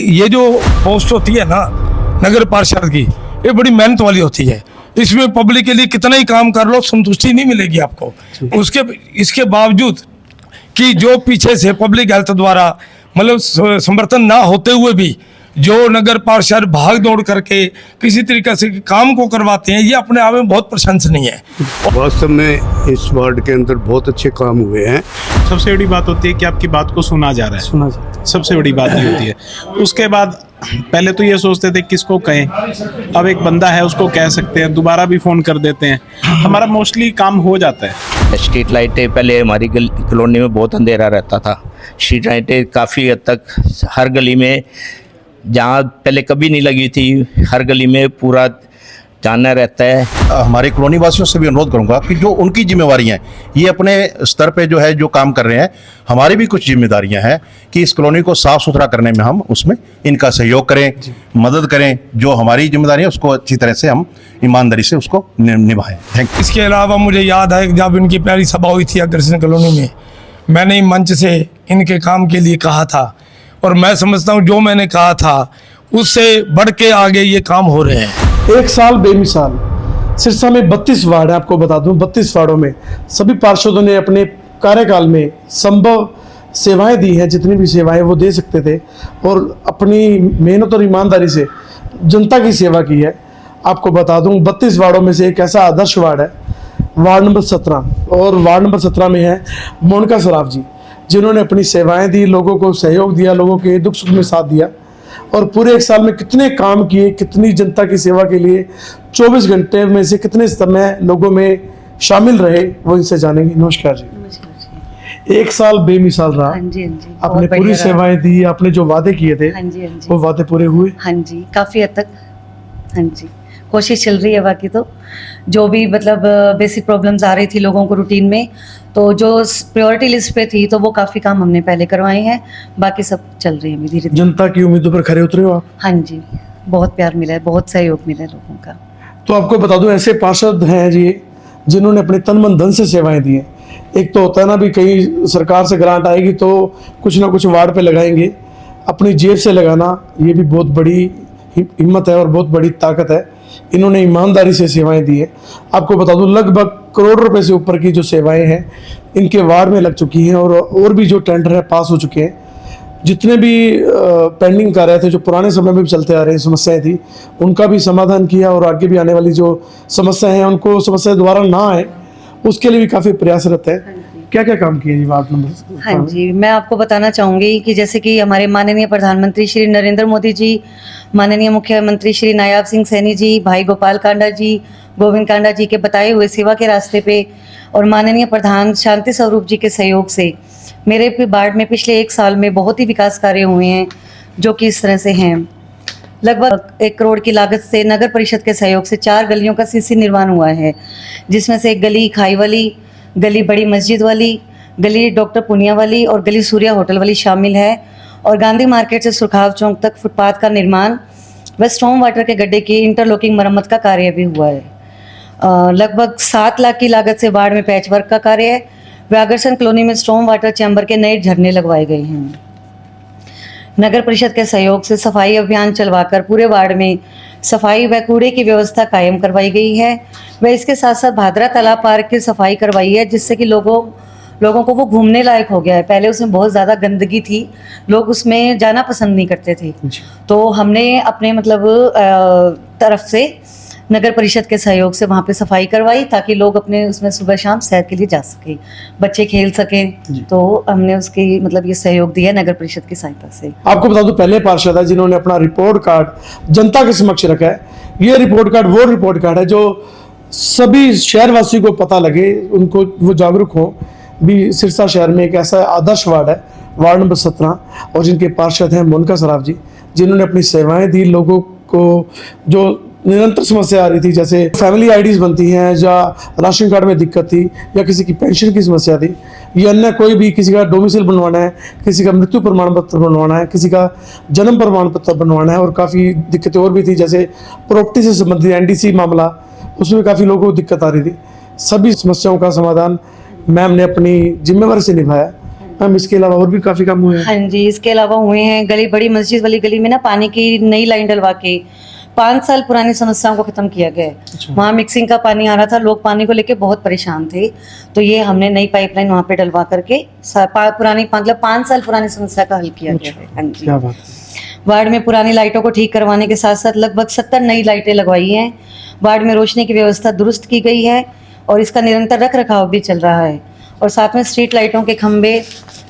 ये जो पोस्ट होती है ना नगर पार्षद की, ये बड़ी मेहनत वाली होती है। इसमें पब्लिक के लिए कितना ही काम कर लो संतुष्टि नहीं मिलेगी आपको। इसके बावजूद कि जो पीछे से पब्लिक हेल्थ द्वारा मतलब समर्थन ना होते हुए भी जो नगर पार्षद भाग दौड़ करके किसी तरीके से काम को करवाते हैं, ये अपने आप में बहुत प्रशंसनीय है। वास्तव में इस वार्ड के अंदर बहुत अच्छे काम हुए हैं। सबसे बड़ी बात होती है कि आपकी बात को सुना जा रहा है, सबसे बड़ी बात ये होती है। उसके बाद पहले तो ये सोचते थे किसको कहें, अब एक बंदा है उसको कह सकते हैं, दोबारा भी फ़ोन कर देते हैं, हमारा मोस्टली काम हो जाता है। स्ट्रीट लाइटें पहले हमारी कॉलोनी में बहुत अंधेरा रहता था। स्ट्रीट लाइटें काफ़ी हद तक हर गली में, जहाँ पहले कभी नहीं लगी थी, हर गली में पूरा जानना रहता है। हमारे कॉलोनी वासियों से भी अनुरोध करूंगा कि जो उनकी जिम्मेवारियां हैं, ये अपने स्तर पे जो है जो काम कर रहे हैं, हमारी भी कुछ जिम्मेदारियां हैं कि इस कॉलोनी को साफ सुथरा करने में हम उसमें इनका सहयोग करें, मदद करें। जो हमारी जिम्मेदारी है उसको अच्छी तरह से हम ईमानदारी से उसको निभाएं। Thank you. इसके अलावा मुझे याद है जब इनकी पहली सभा हुई थी अग्रसेन कॉलोनी में, मैंने मंच से इनके काम के लिए कहा था, और मैं समझता हूँ जो मैंने कहा था उससे बढ़ के आगे ये काम हो रहे हैं। एक साल बेमिसाल। सिरसा में 32 वार्ड है, आपको बता दूं 32 वार्डों में सभी पार्षदों ने अपने कार्यकाल में संभव सेवाएं दी हैं, जितनी भी सेवाएं वो दे सकते थे, और अपनी मेहनत और ईमानदारी से जनता की सेवा की है। आपको बता दूं 32 वार्डों में से एक ऐसा आदर्श वार्ड है वार्ड नंबर 17, और वार्ड नंबर 17 में है मोनिका सराफ जी, जिन्होंने अपनी सेवाएं दी, लोगों को सहयोग दिया, लोगों के दुख सुख में साथ दिया, और पूरे एक साल में कितने काम किए, कितनी जनता की सेवा के लिए 24 घंटे में से कितने समय लोगों में शामिल रहे, वो इनसे जानेंगे। नमस्कार जी। एक साल बेमिसाल रहा। हाँ जी, हाँ जी, आपने पूरी सेवाएं दी, आपने जो वादे किए थे, हाँ जी, हाँ जी, वो वादे पूरे हुए? हाँ जी, काफ़ी हद तक हाँ जी कोशिश चल रही है। बाकी तो जो भी मतलब बेसिक प्रॉब्लम्स आ रही थी लोगों को रूटीन में, तो जो प्रायोरिटी लिस्ट पे थी तो वो काफ़ी काम हमने पहले करवाए हैं, बाकी सब चल रही है धीरे धीरे। जनता की उम्मीदों पर खरे उतरे हो आप? हाँ जी, बहुत प्यार मिला है, बहुत सहयोग मिला है लोगों का। तो आपको बता दूं ऐसे पार्षद हैं जी जिन्होंने अपने तन मन धन से सेवाएं दी हैं। एक तो होता है ना भी कहीं सरकार से ग्रांट आएगी तो कुछ ना कुछ वार्ड पे लगाएंगे, अपनी जेब से लगाना ये भी बहुत बड़ी हिम्मत है और बहुत बड़ी ताकत है। इन्होंने ईमानदारी से सेवाएं दी है। आपको बता दूं लगभग करोड़ रुपए से ऊपर की जो सेवाएं हैं इनके वार्ड में लग चुकी हैं, और भी जो टेंडर है पास हो चुके हैं। जितने भी पेंडिंग कार्य थे जो पुराने समय में भी चलते आ रहे हैं, समस्याएं थी, उनका भी समाधान किया, और आगे भी आने वाली जो समस्याएं हैं उनको समस्या दोबारा ना आए उसके लिए भी काफ़ी प्रयासरत है। क्या क्या काम किए जी वार्ड नंबर? हाँ जी, मैं आपको बताना चाहूँगी कि जैसे कि हमारे माननीय प्रधानमंत्री श्री नरेंद्र मोदी जी, माननीय मुख्यमंत्री श्री नायाब सिंह सैनी जी, भाई गोपाल कांडा जी, गोविंद कांडा जी के बताए हुए सेवा के रास्ते पे, और माननीय प्रधान शांति स्वरूप जी के सहयोग से मेरे वार्ड में पिछले एक साल में बहुत ही विकास कार्य हुए हैं, जो कि इस तरह से हैं। लगभग 1 करोड़ की लागत से नगर परिषद के सहयोग से 4 गलियों का सीसी निर्माण हुआ है, जिसमें से एक गली खाई वाली, गली बड़ी मस्जिद वाली, गली डॉक्टर पुनिया वाली और गली सूर्या होटल वाली शामिल है। और गांधी मार्केट से सुरखाव चौक तक फुटपाथ का निर्माण व स्टॉर्म वाटर के गड्ढे की इंटरलॉकिंग मरम्मत का कार्य भी हुआ है। लगभग 7 लाख की लागत से वार्ड में पैच वर्क का कार्य है। व्यागरसन कॉलोनी में स्टॉर्म वाटर चैम्बर के नए झरने लगवाए गए हैं। नगर परिषद के सहयोग से सफाई अभियान चलवाकर पूरे वार्ड में सफाई व कूड़े की व्यवस्था कायम करवाई गई है, व इसके साथ साथ भादरा तालाब पार्क की सफाई करवाई है, जिससे कि लोगों को वो घूमने लायक हो गया है। पहले उसमें बहुत ज़्यादा गंदगी थी, लोग उसमें जाना पसंद नहीं करते थे। तो हमने अपने मतलब तरफ से नगर परिषद के सहयोग से वहाँ पे सफाई करवाई, ताकि लोग अपने उसमें सुबह शाम सैर के लिए जा सके, बच्चे खेल सकें। तो हमने उसकी मतलब ये सहयोग दिया नगर परिषद की सहायता से। आपको बता दूं पहले पार्षद है जिन्होंने अपना रिपोर्ट कार्ड जनता के समक्ष रखा है। ये रिपोर्ट कार्ड वो रिपोर्ट कार्ड है जो सभी शहरवासी को पता लगे, उनको वो जागरूक हो भी सिरसा शहर में एक ऐसा आदर्श वार्ड है वार्ड नंबर 17, और जिनके पार्षद हैं मोनिका सराफ जी, जिन्होंने अपनी सेवाएं दी लोगों को। जो निरंतर समस्या आ रही थी, जैसे फैमिली आईडीज बनती हैं, या राशन कार्ड में दिक्कत थी, या किसी की पेंशन की समस्या थी, या अन्य कोई भी किसी का डोमिसाइल बनवाना है, किसी का मृत्यु प्रमाण पत्र बनवाना है, किसी का जन्म प्रमाण पत्र बनवाना है, और काफ़ी दिक्कतें और भी थी, जैसे प्रॉपर्टी से संबंधित NDC मामला, उसमें काफ़ी लोगों को दिक्कत आ रही थी। सभी समस्याओं का समाधान मैम ने अपनी जिम्मेवारी से निभाया, मैम इसके अलावा और भी काफी काम हुए हैं। हाँ जी, इसके अलावा हुए हैं गली, बड़ी मस्जिद वाली गली में ना पानी की नई लाइन डलवा के 5 साल पुरानी समस्याओं को खत्म किया गया है। वहाँ मिक्सिंग का पानी आ रहा था, लोग पानी को लेके बहुत परेशान थे, तो ये हमने नई पाइपलाइन वहाँ पे डलवा करके पुरानी मतलब 5 साल पुरानी समस्या का हल किया गया है। हाँ जी। क्या बात है। वार्ड में पुरानी लाइटों को ठीक करवाने के साथ साथ लगभग 70 नई लाइटें लगवाई हैं। वार्ड में रोशनी की व्यवस्था दुरुस्त की गई है और इसका निरंतर रख रखाव भी चल रहा है। और साथ में स्ट्रीट लाइटों के खंभे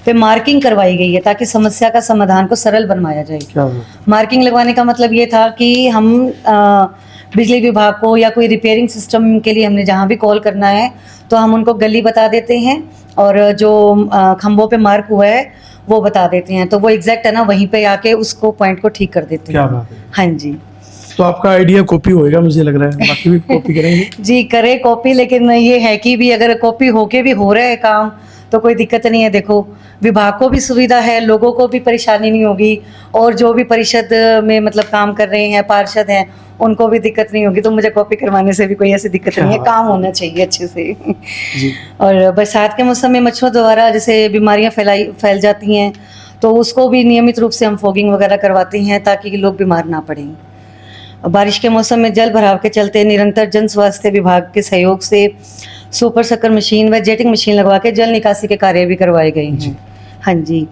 पे मार्किंग करवाई गई है ताकि समस्या का समाधान को सरल बनवाया जाए। क्या बात है। मार्किंग लगवाने का मतलब ये था कि हम बिजली विभाग को या कोई रिपेयरिंग सिस्टम के लिए हमने जहाँ भी कॉल करना है तो हम उनको गली बता देते हैं और जो खंभों पे मार्क हुआ है वो बता देते हैं, तो वो एग्जैक्ट है ना वहीं पे आके उसको पॉइंट को ठीक कर देते हैं। क्या बात है। हाँ जी। तो आपका आइडिया कॉपी होएगा मुझे लग रहा है, बाकी भी कॉपी करेंगे। जी करे कॉपी, लेकिन ये है कि भी अगर कॉपी होके भी हो रहा है काम तो कोई दिक्कत नहीं है। देखो विभाग को भी सुविधा है, लोगों को भी परेशानी नहीं होगी और जो भी परिषद में मतलब काम कर रहे हैं, पार्षद हैं, उनको भी दिक्कत नहीं होगी। तो मुझे कॉपी करवाने से भी कोई ऐसी दिक्कत नहीं है, काम होना चाहिए अच्छे से। जी। और बरसात के मौसम में मच्छरों द्वारा जैसे बीमारियां फैल जाती हैं तो उसको भी नियमित रूप से हम फॉगिंग वगैरह करवाते हैं ताकि लोग बीमार ना पड़ें। बारिश के मौसम में जल भराव के चलते निरंतर जन स्वास्थ्य विभाग के सहयोग से सुपर शक्कर मशीन व जेटिंग मशीन लगवा के जल निकासी के कार्य भी करवाए गए हैं। हाँ जी।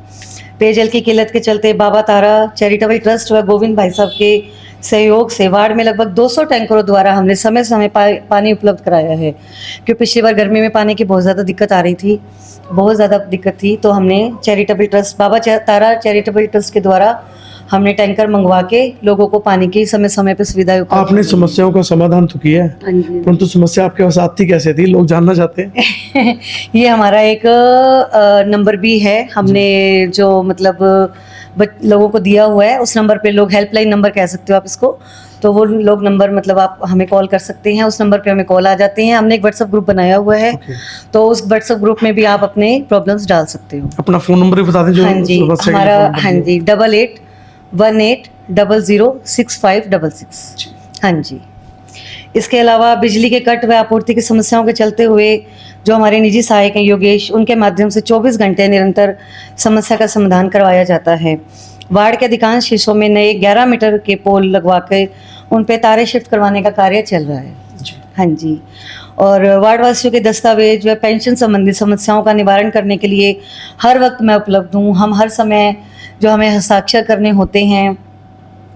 पेयजल की किल्लत के चलते बाबा तारा चैरिटेबल ट्रस्ट व गोविंद भाई साहब के सहयोग से वार्ड में लगभग 200 टैंकरों द्वारा हमने समय समय पानी उपलब्ध कराया है, क्योंकि पिछली बार गर्मी में पानी की बहुत ज़्यादा दिक्कत आ रही थी, बहुत ज़्यादा दिक्कत थी। तो हमने चैरिटेबल ट्रस्ट बाबा तारा चैरिटेबल ट्रस्ट के द्वारा हमने टैंकर मंगवा के लोगों को पानी की समय समय पर सुविधा उपलब्ध आपने समस्याओं का समाधान तो किया है, हाँ जी। परंतु समस्या आपके पास आती कैसे थी, लोग जानना चाहते हैं। ये हमारा एक नंबर भी है, हमने जो मतलब लोगों को दिया हुआ है, उस नंबर पे लोग हेल्पलाइन नंबर कह सकते हो आप इसको, तो वो लोग नंबर मतलब आप हमें कॉल कर सकते हैं, उस नंबर पे हमें कॉल आ जाते हैं। हमने एक व्हाट्सएप ग्रुप बनाया हुआ है, तो उस व्हाट्सएप ग्रुप में भी आप अपने प्रॉब्लम्स डाल सकते हो। अपना फोन नंबर भी बता दें जो हाँ जी, समस्या के हमारा फोन नंबर हाँ है। जी 8818006566। हाँ जी। इसके अलावा बिजली के कट व आपूर्ति की समस्याओं के चलते हुए जो हमारे निजी सहायक हैं योगेश, उनके माध्यम से 24 घंटे निरंतर समस्या का समाधान करवाया जाता है। वार्ड के अधिकांश हिस्सों में नए 11 मीटर के पोल लगवा के उन पे तारे शिफ्ट करवाने का कार्य चल रहा है। हाँ जी। और वार्ड वासियों के दस्तावेज व पेंशन संबंधी समस्याओं का निवारण करने के लिए हर वक्त मैं उपलब्ध हूँ। हम हर समय जो हमें हस्ताक्षर करने होते हैं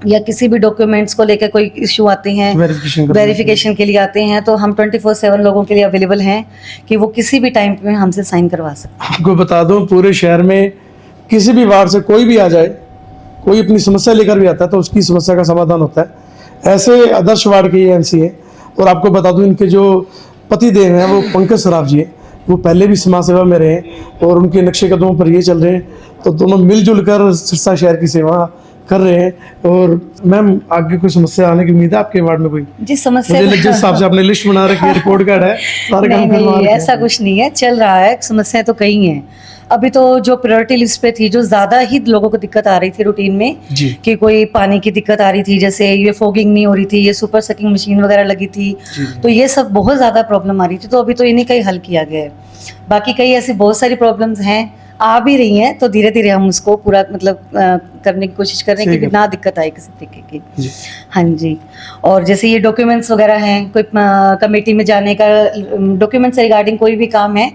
या किसी भी डॉक्यूमेंट्स को लेकर कोई इशू आते हैं, वेरिफिकेशन के लिए आते हैं, तो हम 24/7 लोगों के लिए अवेलेबल हैं कि वो किसी भी टाइम पे हमसे साइन करवा सकते हैं। आपको बता दूं पूरे शहर में किसी भी वार्ड से कोई भी आ जाए, कोई अपनी समस्या लेकर भी आता है तो उसकी समस्या का समाधान होता है। ऐसे आदर्श वार्ड के ये एमसी है। और आपको बता दूं इनके जो पति देव हैं वो पंकज सराफ जी हैं, वो पहले भी समाज सेवा में रहे और उनके नक्शे कदमों पर ये चल रहे हैं, तो दोनों मिलजुल कर सिरसा शहर की सेवा कर रहे हैं। और मैम आगे कोई समस्या आने की उम्मीद है आपके वार्ड में कोई? जी समस्या मुझे जिस हिसाब से आपने लिस्ट बना रखी है, रिपोर्ट कार्ड है, सारे काम करवा नहीं, रखे हैं। ऐसा कुछ नहीं है, चल रहा है। समस्याएं तो कई हैं। अभी तो जो प्रायोरिटी लिस्ट पे थी, जो ज्यादा ही लोगों को दिक्कत आ रही थी रूटीन में जी। कि कोई पानी की दिक्कत आ रही थी, जैसे ये फॉगिंग नहीं हो रही थी, ये सुपर सकिंग मशीन वगैरह लगी थी, तो ये सब बहुत ज्यादा प्रॉब्लम आ रही थी। तो अभी तो इन्हीं का ही हल किया गया है। बाकी कई ऐसी बहुत सारी प्रॉब्लम्स हैं, आ भी रही हैं, तो धीरे धीरे हम उसको पूरा मतलब करने की कोशिश कर रहे हैं कि ना दिक्कत आए किसी तरीके की। हाँ जी। और जैसे ये डॉक्यूमेंट्स वगैरह हैं, कोई कमेटी में जाने का डॉक्यूमेंट से रिगार्डिंग कोई भी काम है,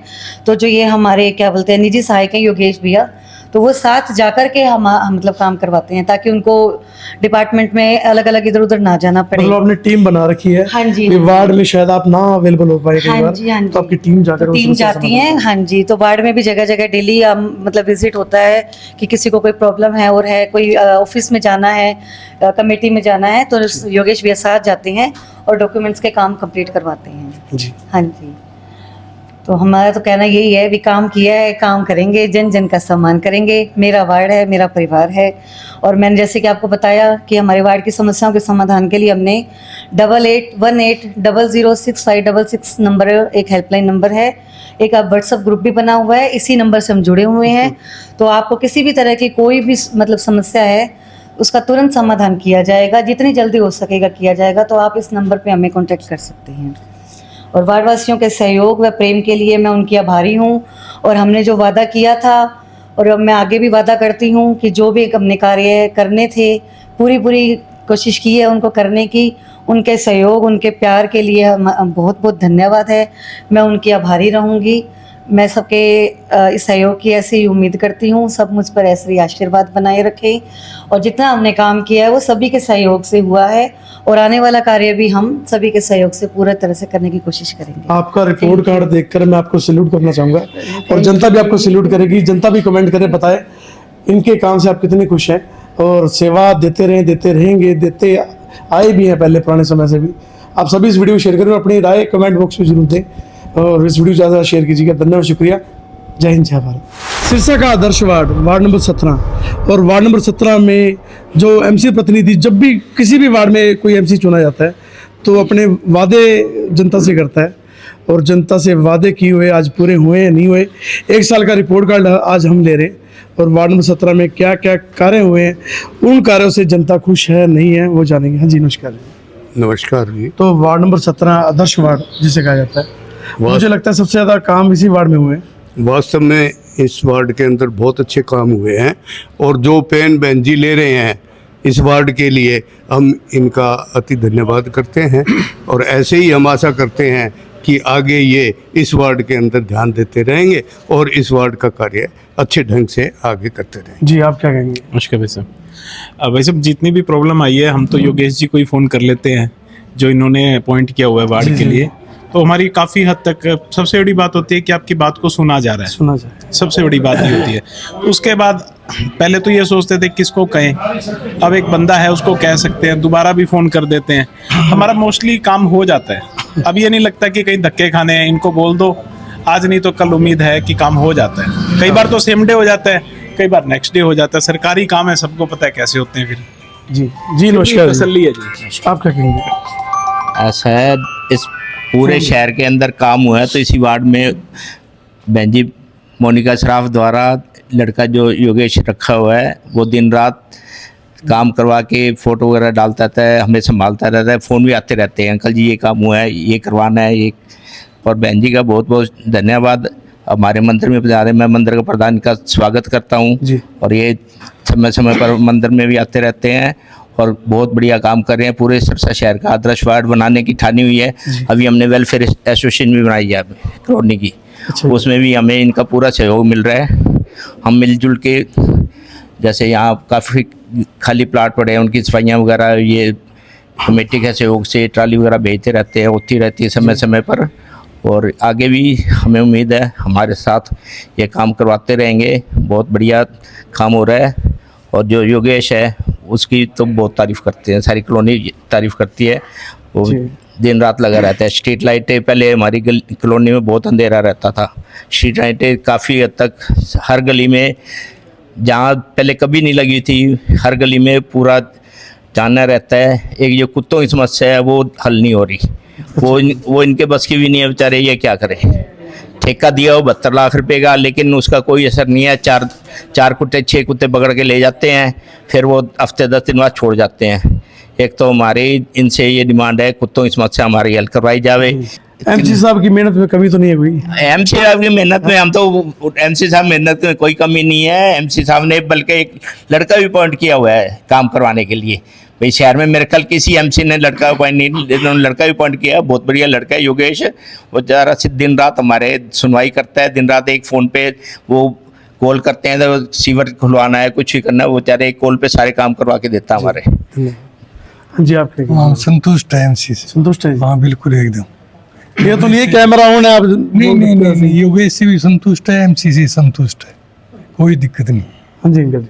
तो जो ये हमारे क्या बोलते हैं निजी सहायक हैं योगेश भैया, तो वो साथ जाकर के हम मतलब काम करवाते हैं ताकि उनको डिपार्टमेंट में अलग अलग इधर उधर ना जाना पड़े। मतलब आपने टीम बना रखी है। हाँ जी। कि वार्ड में शायद आप ना अवेलेबल हो पाए कई हाँ बार, जी, हाँ तो जी। आपकी टीम जाकर टीम जाती है। हाँ जी। तो वार्ड में भी जगह जगह डेली मतलब विजिट होता है कि किसी को कोई प्रॉब्लम है और है कोई ऑफिस में जाना है, कमेटी में जाना है, तो योगेश भैया साथ जाते हैं और डॉक्यूमेंट्स के काम कंप्लीट करवाते हैं। जी। हाँ जी। तो हमारा तो कहना यही है, भी काम किया है, काम करेंगे, जन जन का सम्मान करेंगे। मेरा वार्ड है, मेरा परिवार है। और मैंने जैसे कि आपको बताया कि हमारे वार्ड की समस्याओं के समाधान के लिए हमने 8818006566 नंबर एक हेल्पलाइन नंबर है, एक आप व्हाट्सएप ग्रुप भी बना हुआ है, इसी नंबर से हम जुड़े हुए हैं। तो आपको किसी भी तरह की कोई भी मतलब समस्या है उसका तुरंत समाधान किया जाएगा, जितनी जल्दी हो सकेगा किया जाएगा। तो आप इस नंबर पे हमें कांटेक्ट कर सकते हैं। और वार्डवासियों के सहयोग व प्रेम के लिए मैं उनकी आभारी हूँ। और हमने जो वादा किया था और अब मैं आगे भी वादा करती हूँ कि जो भी अपने कार्य करने थे पूरी कोशिश की है उनको करने की। उनके सहयोग, उनके प्यार के लिए बहुत बहुत धन्यवाद है। मैं उनकी आभारी रहूँगी। मैं सबके इस सहयोग की ऐसी ही उम्मीद करती हूँ। सब मुझ पर ऐसे ही आशीर्वाद बनाए रखें और जितना हमने काम किया है वो सभी के सहयोग से हुआ है और आने वाला कार्य भी हम सभी के सहयोग से पूरा तरह से करने की कोशिश करेंगे। आपका रिपोर्ट कार्ड देखकर मैं आपको सैल्यूट करना चाहूँगा और जनता भी आपको सैल्यूट करेगी। जनता भी कमेंट करे, बताए इनके काम से आप कितने खुश हैं और सेवा देते रहेंगे, देते आए भी हैं पहले पुराने समय से भी। आप सभी इस वीडियो को शेयर करें और अपनी राय कमेंट बॉक्स में जरूर दें और इस वीडियो ज़्यादा शेयर कीजिएगा। धन्यवाद, शुक्रिया। जय हिंद, जय भारत। सिरसा का आदर्श वार्ड नंबर 17 और वार्ड नंबर 17 में जो एमसी प्रतिनिधि, जब भी किसी भी वार्ड में कोई एमसी चुना जाता है तो अपने वादे जनता से करता है और जनता से वादे किए हुए आज पूरे हुए या नहीं हुए, 1 साल का रिपोर्ट कार्ड आज हम ले रहे हैं और वार्ड नंबर 17 में क्या क्या कार्य हुए हैं, उन कार्यों से जनता खुश है नहीं है वो जानेंगे। हाँ जी, नमस्कार। नमस्कार जी। तो वार्ड नंबर 17 आदर्श वार्ड जिसे कहा जाता है, मुझे लगता है सबसे ज़्यादा काम इसी वार्ड में हुए हैं। वास्तव में इस वार्ड के अंदर बहुत अच्छे काम हुए हैं और जो पेन बहन जी ले रहे हैं इस वार्ड के लिए, हम इनका अति धन्यवाद करते हैं और ऐसे ही हम आशा करते हैं कि आगे ये इस वार्ड के अंदर ध्यान देते रहेंगे और इस वार्ड का कार्य अच्छे ढंग से आगे करते रहेंगे। जी, आप क्या कहेंगे? नमस्कार भाई साहब। भाई साहब, जितनी भी प्रॉब्लम आई है हम तो योगेश जी को ही फ़ोन कर लेते हैं जो इन्होंने अपॉइंट किया हुआ है वार्ड के लिए। तो हमारी काफ़ी हद तक सबसे बड़ी बात होती है कि आपकी बात को सुना जा रहा है, सुना जाए, सबसे बड़ी बात ये होती है। उसके बाद पहले तो ये सोचते थे किसको कहें, अब एक बंदा है उसको कह सकते हैं, दोबारा भी फ़ोन कर देते हैं, हमारा मोस्टली काम हो जाता है। अब ये नहीं लगता कि कहीं धक्के खाने हैं, इनको बोल दो आज नहीं तो कल, उम्मीद है कि काम हो जाता है। कई बार तो सेम डे हो जाता है, कई बार नेक्स्ट डे हो जाता है। सरकारी काम है, सबको पता है कैसे होते हैं फिर। जी जी, नमस्कार। तसल्ली है जी। आप क्या कहेंगे? ऐसा है, इस पूरे शहर के अंदर काम हुआ है तो इसी वार्ड में बहन जी मोनिका सराफ द्वारा लड़का जो योगेश रखा हुआ है वो दिन रात काम करवा के फ़ोटो वगैरह डालता रहता है, हमें संभालता रहता है। फ़ोन भी आते रहते हैं, अंकल जी ये काम हुआ है, ये करवाना है ये। और बहन जी का बहुत बहुत धन्यवाद। हमारे मंदिर में पधारे, मैं मंदिर का प्रधान का स्वागत करता हूँ जी। और ये समय समय पर मंदिर में भी आते रहते हैं और बहुत बढ़िया काम कर रहे हैं। पूरे सिरसा शहर का आदर्श वार्ड बनाने की ठानी हुई है। अभी हमने वेलफेयर एसोसिएशन भी बनाई है कॉलोनी की, उसमें भी हमें इनका पूरा सहयोग मिल रहा है। हम मिलजुल के, जैसे यहाँ काफ़ी खाली प्लाट पड़े हैं उनकी सफाइयाँ वगैरह ये कमेटी के सहयोग से ट्राली वगैरह भेजते रहते हैं, होती रहती है समय समय पर। और आगे भी हमें उम्मीद है हमारे साथ ये काम करवाते रहेंगे। बहुत बढ़िया काम हो रहा है और जो योगेश है उसकी तो बहुत तारीफ़ करते हैं, सारी कॉलोनी तारीफ़ करती है। वो दिन रात लगा रहता है। स्ट्रीट लाइटें, पहले हमारी कॉलोनी में बहुत अंधेरा रहता था, स्ट्रीट लाइटें काफ़ी हद तक हर गली में, जहाँ पहले कभी नहीं लगी थी, हर गली में पूरा जानना रहता है। एक जो कुत्तों की समस्या है वो हल नहीं हो रही, वो इनके बस की भी नहीं है बेचारे, ये क्या करें। ठेका दिया हो 72 लाख रुपए का, लेकिन उसका कोई असर नहीं है। चार कुत्ते 6 कुत्ते पकड़ के ले जाते हैं, फिर वो हफ्ते 10 दिन बाद छोड़ जाते हैं। एक तो हमारी इनसे ये डिमांड है कुत्तों की समस्या हमारी हल करवाई जावे। एमसी साहब की मेहनत में कमी तो नहीं है कोई? एमसी साहब की मेहनत में हम तो, एमसी साहब मेहनत में कोई कमी नहीं है। एमसी साहब ने बल्कि एक लड़का भी अपॉइंट किया हुआ है काम करवाने के लिए। भाई शहर में मेरे ख्याल किसी एमसी ने लड़का अपॉइंट नहीं, उन्होंने लड़का भी अपॉइंट किया। बहुत बढ़िया लड़का है योगेश, वो ज़रा से दिन रात हमारे सुनवाई करता है। दिन रात एक फ़ोन पे वो कॉल करते हैं तो सीवर खुलवाना है, कुछ भी करना है, वो बेचारे एक कॉल पे सारे काम करवा के देता है हमारे। जी, आप क्या कहेंगे? हाँ, संतुष्ट है एमसी से। संतुष्ट है? हाँ बिल्कुल एकदम। ये तो नहीं कैमरा ऑन है आप? नहीं, योगेश से भी संतुष्ट है, एमसी से संतुष्ट है, कोई दिक्कत नहीं। हाँ जी अंकल जी,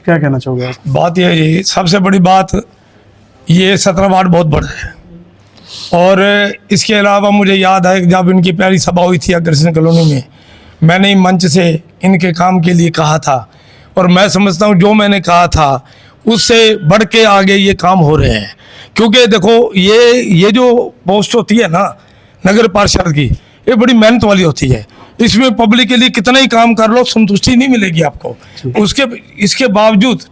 क्या कहना चाहोगे आप? बात यह है, सबसे बड़ी बात ये 17 वार्ड बहुत बड़ा है और इसके अलावा मुझे याद है जब इनकी पहली सभा हुई थी अग्रसेन कॉलोनी में, मैंने मंच से इनके काम के लिए कहा था और मैं समझता हूँ जो मैंने कहा था उससे बढ़ के आगे ये काम हो रहे हैं। क्योंकि देखो ये जो पोस्ट होती है ना नगर पार्षद की, ये बड़ी मेहनत वाली होती है। इसमें पब्लिक के लिए कितना ही काम कर लो संतुष्टि नहीं मिलेगी आपको। इसके बावजूद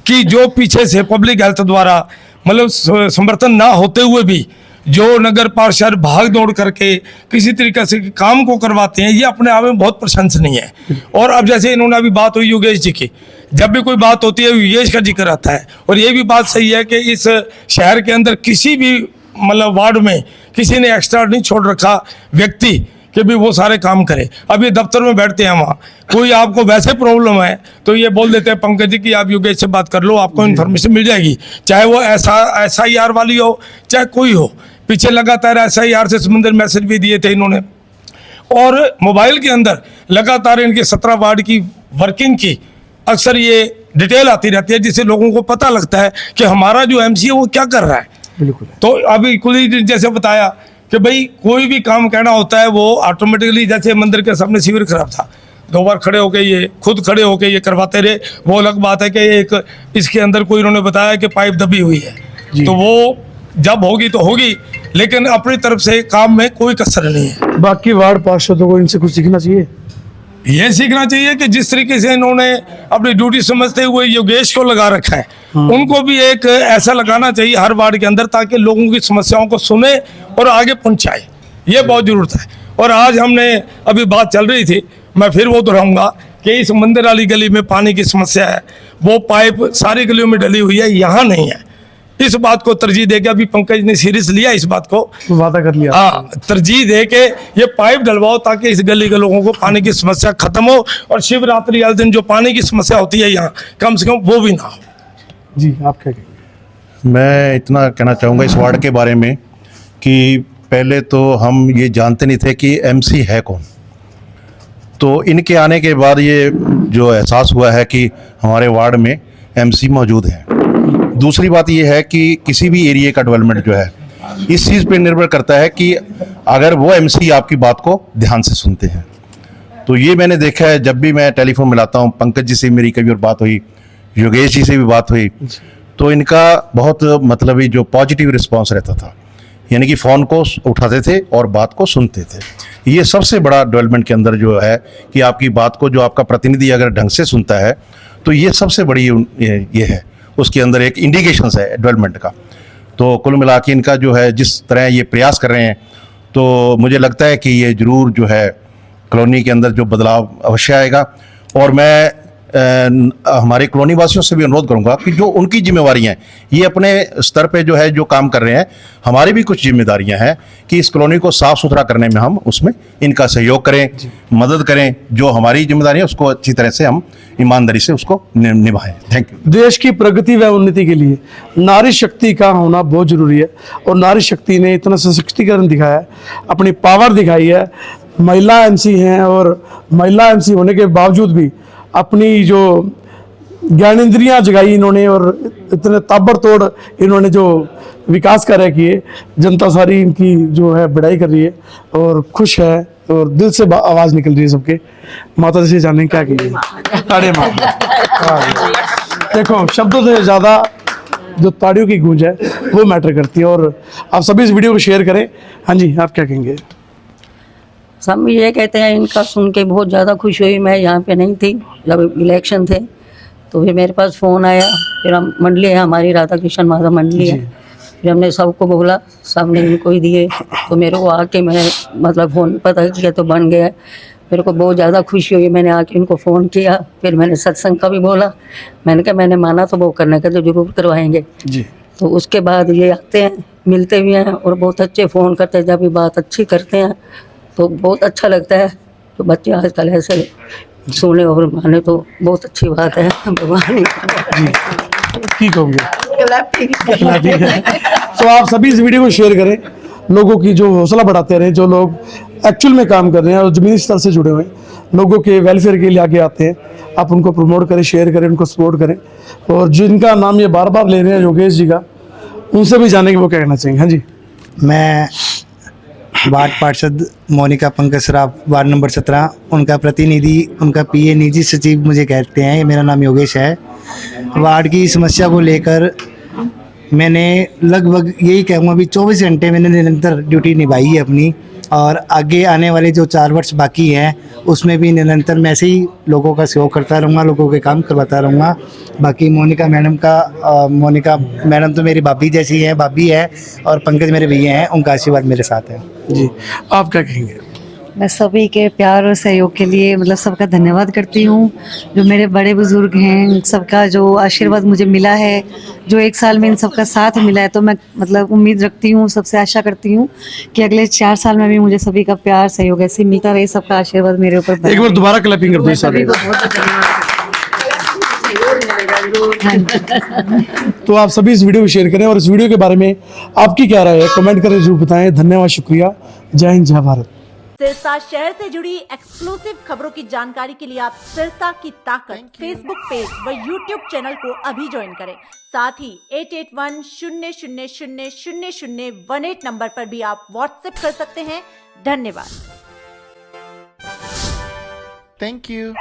कि जो पीछे से पब्लिक हेल्थ द्वारा मतलब समर्थन ना होते हुए भी जो नगर पार्षद भाग दौड़ करके किसी तरीके से काम को करवाते हैं, ये अपने आप में बहुत प्रशंसनीय है। और अब जैसे इन्होंने अभी बात हुई योगेश जी की, जब भी कोई बात होती है योगेश का जिक्र आता है। और ये भी बात सही है कि इस शहर के अंदर किसी भी मतलब वार्ड में किसी ने एक्स्ट्रा नहीं छोड़ रखा व्यक्ति कि भी वो सारे काम करे। अब ये दफ्तर में बैठते हैं, वहाँ कोई आपको वैसे प्रॉब्लम है तो ये बोल देते हैं पंकज जी कि आप योगेश से बात कर लो, आपको इन्फॉर्मेशन मिल जाएगी, चाहे वो SIR वाली हो चाहे कोई हो। पीछे लगातार SIR से संबंधित मैसेज भी दिए थे इन्होंने। और मोबाइल के अंदर लगातार इनके 17 वार्ड की वर्किंग की अक्सर ये डिटेल आती रहती है, जिससे लोगों को पता लगता है कि हमारा जो MC है वो क्या कर रहा है। बिल्कुल। तो अभी कुली जैसे बताया कि भाई कोई भी काम कहना होता है वो ऑटोमेटिकली, जैसे मंदिर के सामने शिविर खराब था, 2 बार खड़े होके ये खुद खड़े होके ये करवाते रहे। वो अलग बात है कि एक इसके अंदर कोई इन्होंने बताया कि पाइप दबी हुई है, तो वो जब होगी तो होगी, लेकिन अपनी तरफ से काम में कोई कसर नहीं है। बाकी वार्ड पार्षदों को इनसे कुछ सीखना चाहिए। ये सीखना चाहिए कि जिस तरीके से इन्होंने अपनी ड्यूटी समझते हुए योगेश को लगा रखा है, उनको भी एक ऐसा लगाना चाहिए हर वार्ड के अंदर, ताकि लोगों की समस्याओं को सुने और आगे पहुंचाए। ये बहुत जरूरत है। और आज हमने अभी बात चल रही थी, मैं फिर वो दोहराऊंगा कि इस मंदिर वाली गली में पानी की समस्या है, वो पाइप सारी गलियों में डली हुई है, यहाँ नहीं है। इस बात को तरजीह देके अभी पंकज ने सीरियस लिया इस बात को, वादा कर लिया। हाँ, तरजीह दे के ये पाइप डलवाओ ताकि इस गली के लोगों को पानी की समस्या खत्म हो, और शिवरात्रि वाले दिन जो पानी की समस्या होती है यहाँ कम से कम वो भी ना हो। जी, आप क्या कहेंगे? मैं इतना कहना चाहूँगा इस वार्ड के बारे में कि पहले तो हम ये जानते नहीं थे कि MC है कौन। तो इनके आने के बाद ये जो एहसास हुआ है कि हमारे वार्ड में MC मौजूद है। दूसरी बात ये है कि किसी भी एरिया का डेवलपमेंट जो है इस चीज़ पे निर्भर करता है कि अगर वो MC आपकी बात को ध्यान से सुनते हैं। तो ये मैंने देखा है, जब भी मैं टेलीफोन मिलाता हूँ, पंकज जी से मेरी कभी और बात हुई, योगेश जी से भी बात हुई, तो इनका बहुत मतलब जो पॉजिटिव रिस्पांस रहता था, यानी कि फ़ोन को उठाते थे और बात को सुनते थे। ये सबसे बड़ा डेवलपमेंट के अंदर जो है कि आपकी बात को जो आपका प्रतिनिधि अगर ढंग से सुनता है तो ये सबसे बड़ी ये है, उसके अंदर एक इंडिकेशंस है डेवलपमेंट का। तो कुल मिला के इनका जो है जिस तरह ये प्रयास कर रहे हैं, तो मुझे लगता है कि ये ज़रूर जो है कॉलोनी के अंदर जो बदलाव अवश्य आएगा। और मैं हमारे कॉलोनी वासियों से भी अनुरोध करूंगा कि जो उनकी जिम्मेवारियां हैं, ये अपने स्तर पे जो है जो काम कर रहे हैं, हमारी भी कुछ जिम्मेदारियां हैं कि इस कॉलोनी को साफ सुथरा करने में हम उसमें इनका सहयोग करें, मदद करें। जो हमारी जिम्मेदारी है उसको अच्छी तरह से हम ईमानदारी से उसको निभाएं। Thank you. देश की प्रगति व उन्नति के लिए नारी शक्ति का होना बहुत जरूरी है, और नारी शक्ति ने इतना सशक्तिकरण दिखाया है, अपनी पावर दिखाई है। महिला MC हैं, और महिला MC होने के बावजूद भी अपनी जो ज्ञानेंद्रियां जगाई इन्होंने, और इतने ताबड़तोड़ इन्होंने जो विकास कार्य किए, जनता सारी इनकी जो है बड़ाई कर रही है और खुश है, और दिल से आवाज़ निकल रही है सबके। माता जी से जाने क्या कीजिए, ताड़े मार। देखो, शब्दों से ज़्यादा जो ताड़ियों की गूंज है वो मैटर करती है। और आप सभी इस वीडियो को शेयर करें। हाँ जी, आप क्या कहेंगे? सब ये कहते हैं, इनका सुन के बहुत ज़्यादा खुश हुई। मैं यहाँ पे नहीं थी जब इलेक्शन थे, तो फिर मेरे पास फ़ोन आया। फिर हम मंडली है हमारी, राधा कृष्ण माधव मंडली है, फिर हमने सबको बोला, सबने इनको ही दिए। तो मेरे को आके मैं मतलब फ़ोन पता किया तो बन गया। मेरे को बहुत ज़्यादा खुशी हुई। मैंने आके इनको फ़ोन किया, फिर मैंने सत्संग का भी बोला। मैंने कहा मैंने माना तो वो करने का तो जरूर करवाएंगे जी। तो उसके बाद ये आते हैं, मिलते भी हैं, और बहुत अच्छे फ़ोन करते हैं। जब भी बात अच्छी करते हैं तो बहुत अच्छा लगता है। तो बच्चे आजकल ऐसे सुने और माने तो बहुत अच्छी बात है। भगवान ठीक होंगे। तो आप सभी इस वीडियो को शेयर करें, लोगों की जो हौसला बढ़ाते रहें, जो लोग एक्चुअल में काम कर रहे हैं और ज़मीनी स्तर से जुड़े हुए हैं, लोगों के वेलफेयर के लिए आगे आते हैं, आप उनको प्रमोट करें, शेयर करें, उनको सपोर्ट करें। और जिनका नाम ये बार बार ले रहे हैं योगेश जी का, उनसे भी जाने की वो क्या कहना चाहेंगे? हाँ जी। मैं वार्ड पार्षद मोनिका पंकज सराफ, वार्ड नंबर 17, उनका प्रतिनिधि, उनका PA निजी सचिव मुझे कहते हैं। मेरा नाम योगेश है। वार्ड की समस्या को लेकर मैंने लगभग यही कहूँगा भी 24 घंटे मैंने निरंतर ड्यूटी निभाई है अपनी, और आगे आने वाले जो 4 वर्ष बाकी हैं उसमें भी निरंतर मैं ऐसे ही लोगों का सहयोग करता रहूँगा, लोगों के काम करवाता रहूँगा। बाकी मोनिका मैडम तो मेरी भाभी जैसी हैं, भाभी है, और पंकज मेरे भैया हैं, उनका आशीर्वाद मेरे साथ है। जी, आप क्या कहेंगे? मैं सभी के प्यार और सहयोग के लिए मतलब सबका धन्यवाद करती हूँ। जो मेरे बड़े बुजुर्ग हैं, सबका जो आशीर्वाद मुझे मिला है, जो 1 साल में इन सबका साथ मिला है, तो मैं मतलब उम्मीद रखती हूँ, सबसे आशा करती हूँ कि अगले 4 साल में भी मुझे सभी का प्यार सहयोग ऐसे मिलता रहे, सबका आशीर्वाद मेरे ऊपर बना एक बार रहे। दोबारा क्लैपिंग कर दो सभी को सर। बहुत धन्यवाद। तो आप सभी इस वीडियो को शेयर करें, और इस वीडियो के बारे में आपकी क्या राय है कमेंट करें, जरूर बताएं। धन्यवाद, शुक्रिया, जय हिंद, जय भारत। सिरसा शहर से जुड़ी एक्सक्लूसिव खबरों की जानकारी के लिए आप सिरसा की ताकत फेसबुक पेज व यूट्यूब चैनल को अभी ज्वाइन करें। साथ ही 8810000018 नंबर पर भी आप व्हाट्सएप कर सकते हैं। धन्यवाद। Thank you.